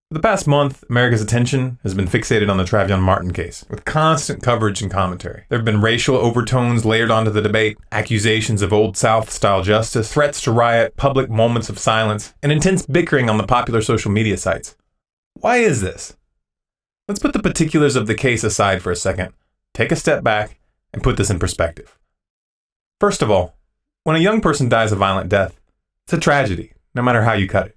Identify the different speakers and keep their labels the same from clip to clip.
Speaker 1: For the past month, America's attention has been fixated on the Trayvon Martin case, with constant coverage and commentary. There have been racial overtones layered onto the debate, accusations of Old South-style justice, threats to riot, public moments of silence, and intense bickering on the popular social media sites. Why is this? Let's put the particulars of the case aside for a second, take a step back, and put this in perspective. First of all, when a young person dies a violent death, it's a tragedy, no matter how you cut it.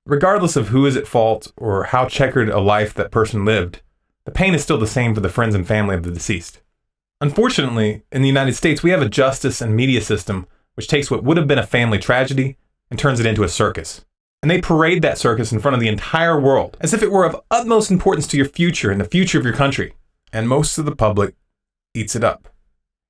Speaker 1: Regardless of who is at fault or how checkered a life that person lived, the pain is still the same for the friends and family of the deceased. Unfortunately, in the United States, we have a justice and media system which takes what would have been a family tragedy and turns it into a circus. And they parade that circus in front of the entire world as if it were of utmost importance to your future and the future of your country. And most of the public eats it up.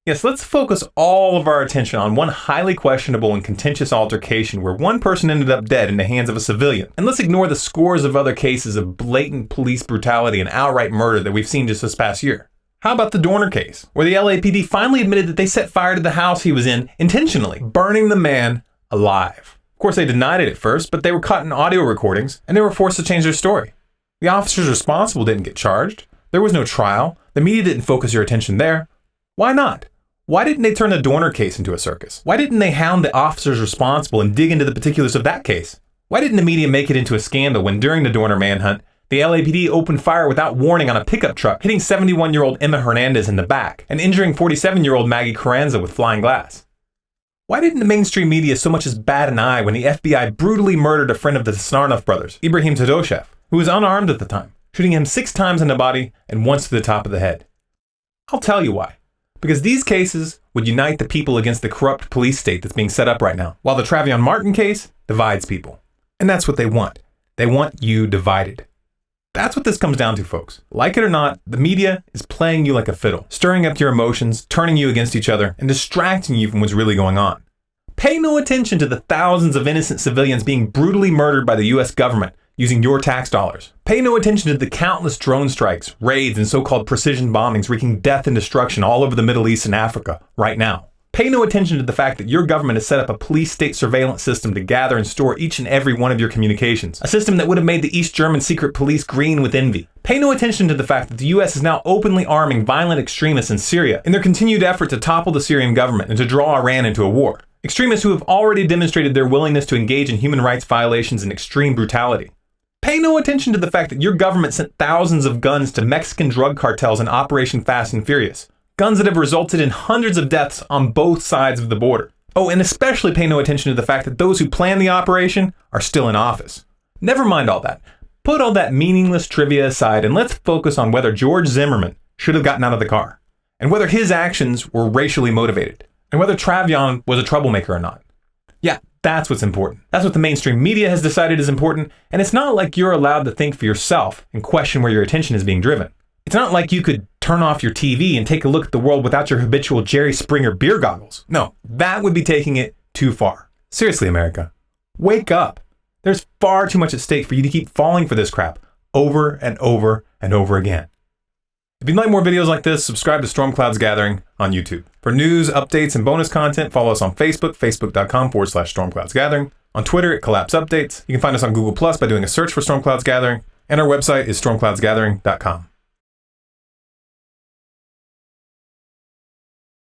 Speaker 1: Yes, let's focus all of our attention on one highly questionable and contentious altercation where one person ended up dead in the hands of a civilian. And let's ignore the scores of other cases of blatant police brutality and outright murder that we've seen just this past year. How about the Dorner case, where the LAPD finally admitted that they set fire to the house he was in intentionally, burning the man alive? Of course, they denied it at first, but they were caught in audio recordings and they were forced to change their story. The officers responsible didn't get charged. There was no trial. The media didn't focus your attention there. Why not? Why didn't they turn the Dorner case into a circus? Why didn't they hound the officers responsible and dig into the particulars of that case? Why didn't the media make it into a scandal when during the Dorner manhunt, the LAPD opened fire without warning on a pickup truck, hitting 71-year-old Emma Hernandez in the back and injuring 47-year-old Maggie Carranza with flying glass? Why didn't the mainstream media so much as bat an eye when the FBI brutally murdered a friend of the Tsarnaev brothers, Murdered Todashev, who was unarmed at the time, shooting him 6 times in the body and once to the top of the head? I'll tell you why. Because these cases would unite the people against the corrupt police state that's being set up right now, while the Trayvon Martin case divides people. And that's what they want. They want you divided. That's what this comes down to, folks. Like it or not, the media is playing you like a fiddle, stirring up your emotions, turning you against each other, and distracting you from what's really going on. Pay no attention to the thousands of innocent civilians being brutally murdered by the US government using your tax dollars. Pay no attention to the countless drone strikes, raids, and so-called precision bombings wreaking death and destruction all over the Middle East and Africa right now. Pay no attention to the fact that your government has set up a police state surveillance system to gather and store each and every one of your communications, a system that would have made the East German secret police green with envy. Pay no attention to the fact that the US is now openly arming violent extremists in Syria in their continued effort to topple the Syrian government and to draw Iran into a war. Extremists who have already demonstrated their willingness to engage in human rights violations and extreme brutality. Pay no attention to the fact that your government sent thousands of guns to Mexican drug cartels in Operation Fast and Furious. Guns that have resulted in hundreds of deaths on both sides of the border. Oh, and especially pay no attention to the fact that those who planned the operation are still in office. Never mind all that. Put all that meaningless trivia aside and let's focus on whether George Zimmerman should have gotten out of the car, and whether his actions were racially motivated, and whether Trayvon was a troublemaker or not. Yeah, that's what's important. That's what the mainstream media has decided is important, and it's not like you're allowed to think for yourself and question where your attention is being driven. It's not like you could turn off your TV and take a look at the world without your habitual Jerry Springer beer goggles. No, that would be taking it too far. Seriously, America, wake up. There's far too much at stake for you to keep falling for this crap over and over and over again. If you'd like more videos like this, subscribe to StormCloudsGathering on YouTube. For news, updates, and bonus content, follow us on Facebook, facebook.com/StormCloudsGathering. On Twitter at Collapse Updates. You can find us on Google Plus by doing a search for StormCloudsGathering. And our website is StormCloudsGathering.com.